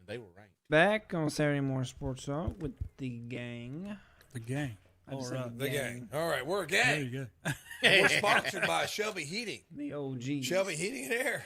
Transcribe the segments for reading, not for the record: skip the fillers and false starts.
and they were ranked. Back on Saturday Morning Sports Talk with the gang. The gang. I just All said right. The gang. All right, we're a gang. There you go. And we're sponsored by Shelby Heating. The OG. Shelby Heating and Air.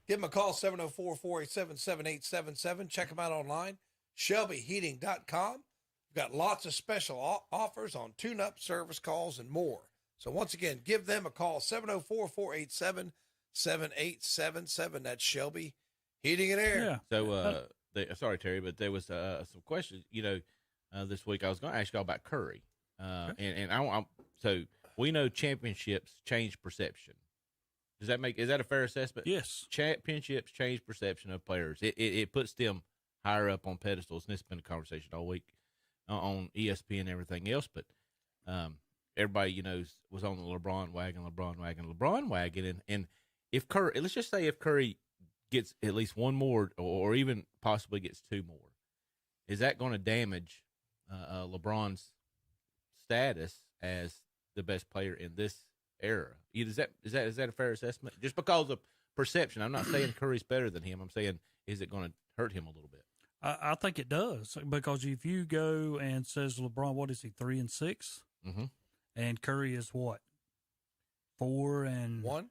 Give them a call, 704-487-7877. Check them out online, shelbyheating.com. We've got lots of special offers on tune-up, service calls, and more. So once again, give them a call, 704-487-7877. That's Shelby Heating and Air. Yeah. So, sorry, Terry, but there was some questions. This week I was going to ask y'all about Curry, so we know championships change perception. Is that a fair assessment? Yes. Championships change perception of players. It puts them higher up on pedestals, and it's been a conversation all week on ESPN and everything else. But everybody, was on the LeBron wagon, and if Curry, let's just say if Curry gets at least one more, or even possibly gets two more, is that going to damage LeBron's status as the best player in this era? Is that a fair assessment? Just because of perception, I'm not saying Curry's better than him. I'm saying, is it going to hurt him a little bit? I think it does, because if you go and says LeBron, what is he, 3-6? Mm-hmm. And Curry is what? 4-1?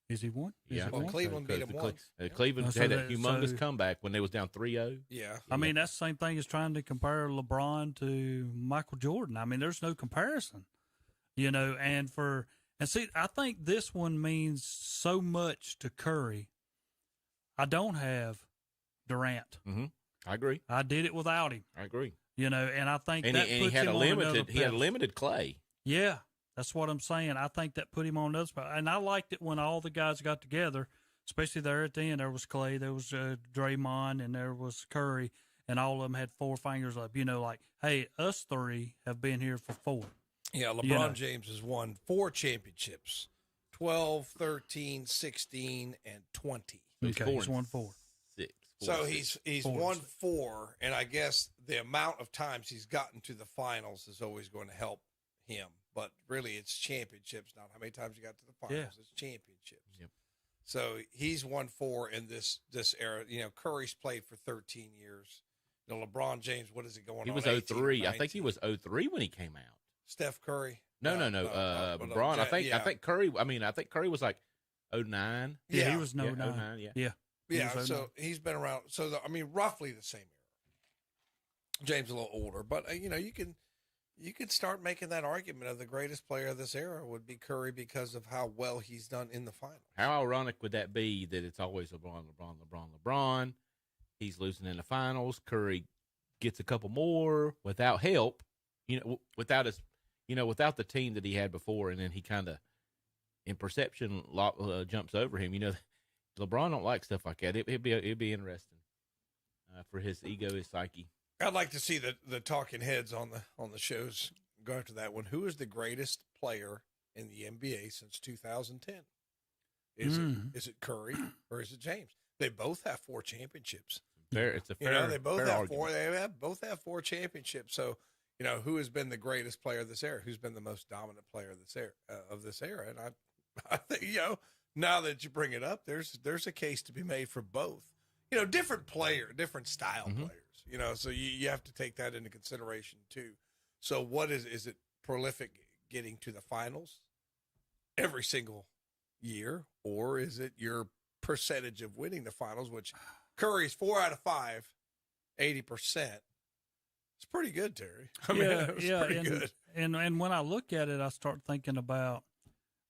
Is he 1? Yeah. Well, Cleveland beat him once. Cleveland had a humongous comeback when they was down 3-0. Yeah. I mean, that's the same thing as trying to compare LeBron to Michael Jordan. I mean, there's no comparison, and see, I think this one means so much to Curry. I don't have Durant. Mm-hmm. I agree. I did it without him. I agree. And I think and that he puts had him a on another limited. He had pedestal. limited Clay. Yeah, that's what I'm saying. I think that put him on another spot. And I liked it when all the guys got together, especially there at the end. There was Clay, there was Draymond, and there was Curry, and all of them had four fingers up. Like, hey, us three have been here for 4. Yeah, LeBron James has won 4 championships, 12, 13, 16, and 20. Okay, he's won 4. So he's won 4, and I guess the amount of times he's gotten to the finals is always going to help him. But really, it's championships, not how many times you got to the finals. It's championships. Yep. So he's won 4 in this era. Curry's played for 13 years. LeBron James, what is it going on? He was 03. I think he was 03 when he came out. Steph Curry? No. LeBron. I think Curry. I think Curry was like 09. Yeah, he was 09. 09. Yeah. Yeah, so he's been around. So, roughly the same era. James a little older, but, you could start making that argument of the greatest player of this era would be Curry because of how well he's done in the finals. How ironic would that be that it's always LeBron? He's losing in the finals. Curry gets a couple more without help, without the team that he had before, and then he kind of, in perception, jumps over him. LeBron don't like stuff like that. It'd be interesting for his ego, his psyche. I'd like to see the talking heads on the shows go after that one. Who is the greatest player in the NBA since 2010? Is it Curry or is it James? They both have 4 championships. It's a fair. They both fair have argument. 4. They both have 4 championships. So, who has been the greatest player of this era? Who's been the most dominant player of this era? And I think now that you bring it up, there's a case to be made for both. Different different style players. So you have to take that into consideration too. So what is it prolific getting to the finals every single year, or is it your percentage of winning the finals, which Curry's 4 out of 5, 80%. It's pretty good, Terry. Pretty good. And when I look at it, I start thinking about,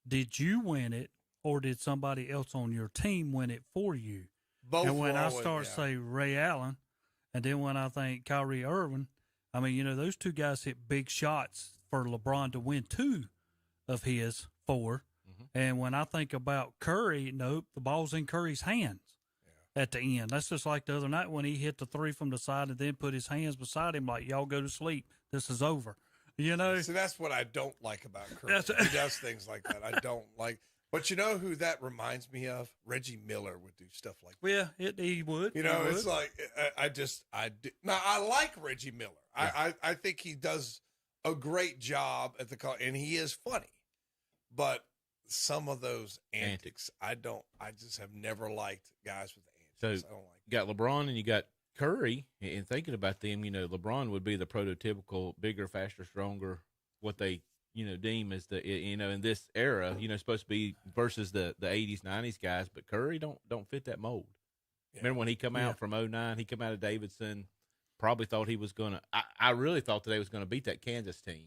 did you win it or did somebody else on your team win it for you? Both. And when I start say Ray Allen, and then when I think Kyrie Irving, those two guys hit big shots for LeBron to win 2 of his 4. Mm-hmm. And when I think about Curry, nope, the ball's in Curry's hands at the end. That's just like the other night when he hit the 3 from the side and then put his hands beside him like, y'all go to sleep. This is over. See, that's what I don't like about Curry. He does things like that. I don't like. But you know who that reminds me of? Reggie Miller would do stuff like that. Yeah, he would. It's like I do. Now I like Reggie Miller. Yeah. I think he does a great job at the call, and he is funny. But some of those antics, I just have never liked guys with antics. So I don't like. You got LeBron and you got Curry, and thinking about them, LeBron would be the prototypical bigger, faster, stronger, what they, deem as the, in this era, supposed to be versus the 80s, 90s guys. But Curry don't fit that mold. Yeah. Remember when he come out from 09, he come out of Davidson, probably thought he was going to, I really thought that they was going to beat that Kansas team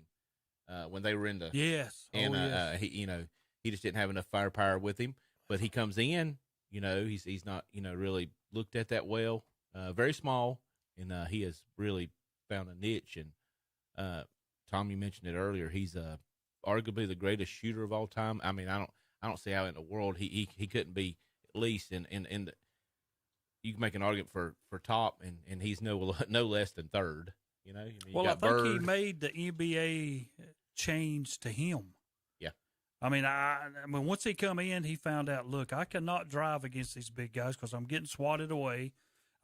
when they were in the, yes. And, he just didn't have enough firepower with him. But he comes in, he's not, really looked at that well. Very small, and he has really found a niche. And Tom, you mentioned it earlier. He's arguably the greatest shooter of all time. I mean, I don't see how in the world he couldn't be at least in the. You can make an argument for top, and he's no less than third. Well, I think he made the NBA change to him. Yeah. I mean, once he come in, he found out, look, I cannot drive against these big guys because I'm getting swatted away.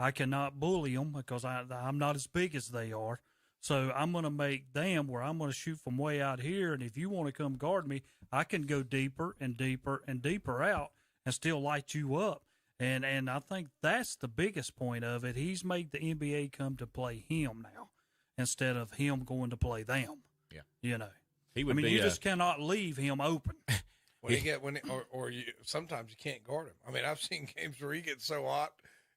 I cannot bully them because I'm not as big as they are. So I'm going to make them where I'm going to shoot from way out here. And if you want to come guard me, I can go deeper and deeper and deeper out and still light you up. And I think that's the biggest point of it. He's made the NBA come to play him now instead of him going to play them. Yeah. He would you just cannot leave him open. Sometimes you can't guard him. I mean, I've seen games where he gets so hot.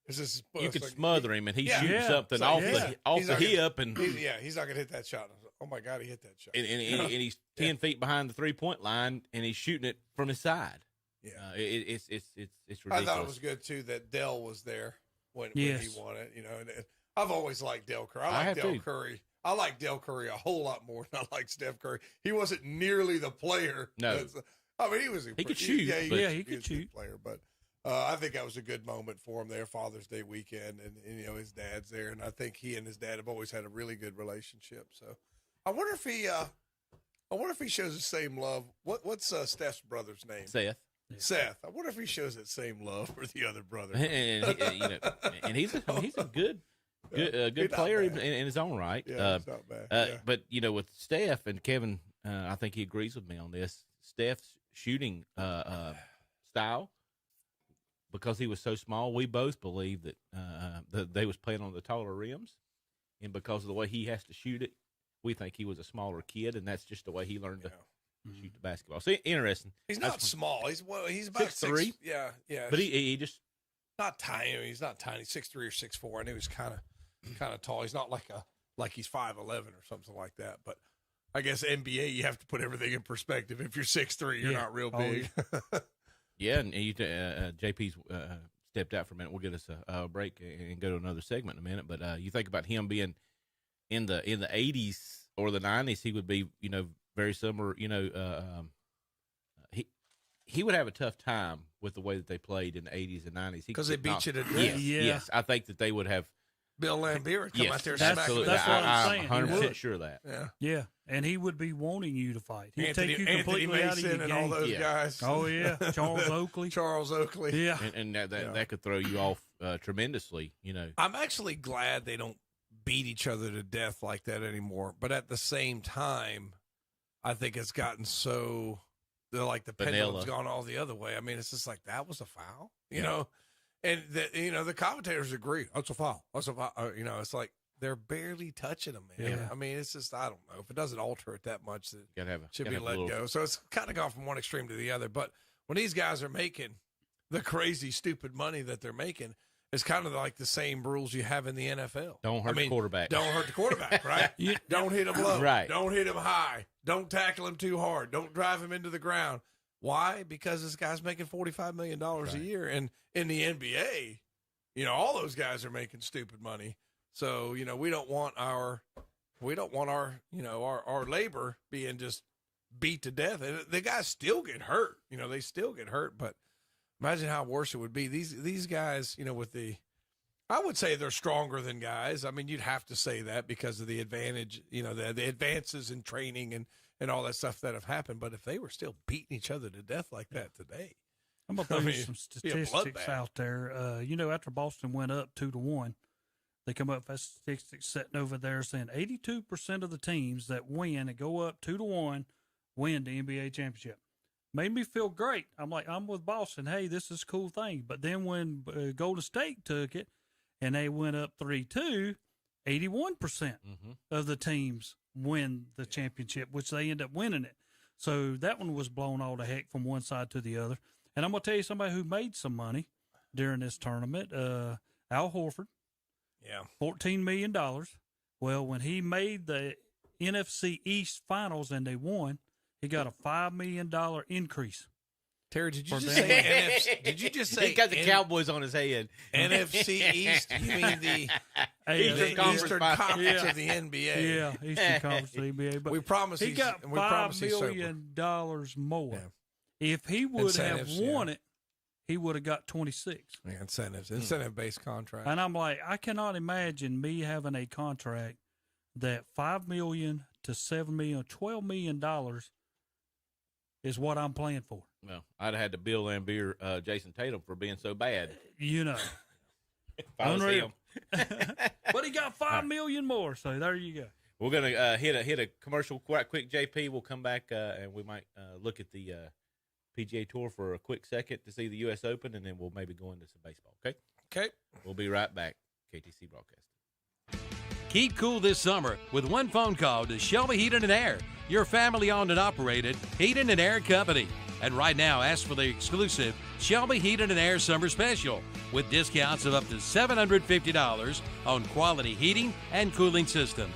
You could smother him, and he's shooting something off the hip, and he's not gonna hit that shot. Oh my God, he hit that shot, and he's 10 feet behind the 3-point line, and he's shooting it from his side. Yeah, it's ridiculous. I thought it was good too that Dell was there when he won it. And I've always liked Dell Curry. I like Dell Curry. I like Dell Curry a whole lot more than I like Steph Curry. He wasn't nearly the player. No, I mean he could shoot. He could shoot. Player, but. I think that was a good moment for him there, Father's Day weekend, and his dad's there, and I think he and his dad have always had a really good relationship. So, I wonder if he shows the same love. What's Steph's brother's name? Seth. Yeah. Seth. I wonder if he shows that same love for the other brother. and he's a good player in his own right. Yeah, he's not bad. But with Steph and Kevin, I think he agrees with me on this. Steph's shooting style. Because he was so small, we both believe that they was playing on the taller rims, and because of the way he has to shoot it, we think he was a smaller kid, and that's just the way he learned to shoot the basketball. So interesting. He's not small. He's about 6'3". Yeah. But he just not tiny. He's not tiny. 6'3" or 6'4". I knew he was kind of tall. He's not like he's 5'11" or something like that. But I guess NBA, you have to put everything in perspective. If you're 6'3", you're not real big. Yeah, and JP's stepped out for a minute. We'll get us a break and go to another segment in a minute. But you think about him being in the 80s or the 90s, he would be very similar. He would have a tough time with the way that they played in the 80s and 90s because they beat you to death. Yes, I think that they would have. Bill Laimbeer would come out there. Absolutely, that's what I'm saying. I'm 100% sure of that. Yeah, and he would be wanting you to fight. He'd take you Anthony completely out of your and game. all those guys. Oh yeah, Charles Oakley. Yeah, and that could throw you off tremendously. I'm actually glad they don't beat each other to death like that anymore. But at the same time, I think it's gotten so the pendulum's gone all the other way. I mean, it's just like that was a foul, you know. And the commentators agree. That's a foul. That's a foul. It's like they're barely touching them, man. Yeah. I mean, it's just I don't know if it doesn't alter it that much. That should be let go. So it's kind of gone from one extreme to the other. But when these guys are making the crazy, stupid money that they're making, it's kind of like the same rules you have in the NFL. Don't hurt the quarterback. Don't hurt the quarterback, right? Don't hit him low. Right. Don't hit him high. Don't tackle him too hard. Don't drive him into the ground. Why? Because this guy's making $45 million a year. And in the NBA, all those guys are making stupid money. So, we don't want our labor being just beat to death. And the guys still get hurt. They still get hurt. But imagine how worse it would be. These guys, I would say they're stronger than guys. I mean, you'd have to say that because of the advantage, the advances in training and all that stuff that have happened. But if they were still beating each other to death like that today, I'm going to throw you some statistics out there. After Boston went up 2-1, they come up with statistics sitting over there saying 82% of the teams that win and go up 2-1 win the NBA championship. Made me feel great. I'm like, I'm with Boston. Hey, this is a cool thing. But then when Golden State took it, and they went up 3-2, 81% of the teams win the championship, which they end up winning it. So that one was blown all to heck from one side to the other. And I'm going to tell you somebody who made some money during this tournament, Al Horford. Yeah. $14 million. Well, when he made the NFC East Finals and they won, he got a $5 million increase. Terry, did you just say NFC? Did you just say he got the Cowboys on his head? NFC East? You mean the Eastern Conference of the NBA? Yeah, Eastern Conference of the NBA. But we promise he got $5 million more. Yeah. If he would have won it, he would have got 26. Yeah, incentive-based contract. And I'm like, I cannot imagine me having a contract that $5 million to $7 million, $12 million is what I'm playing for. Well, I'd have had to Bill Lambier Jason Tatum for being so bad. You know. Unreal. But he got $5 million more, so there you go. We're going to hit a commercial quite quick, JP. We'll come back and we might look at the PGA Tour for a quick second to see the U.S. Open, and then we'll maybe go into some baseball, okay? Okay. We'll be right back. KTC Broadcast. Keep cool this summer with one phone call to Shelby Heating and Air, your family-owned and operated heating and air company. And right now, ask for the exclusive Shelby Heating and Air Summer Special with discounts of up to $750 on quality heating and cooling systems.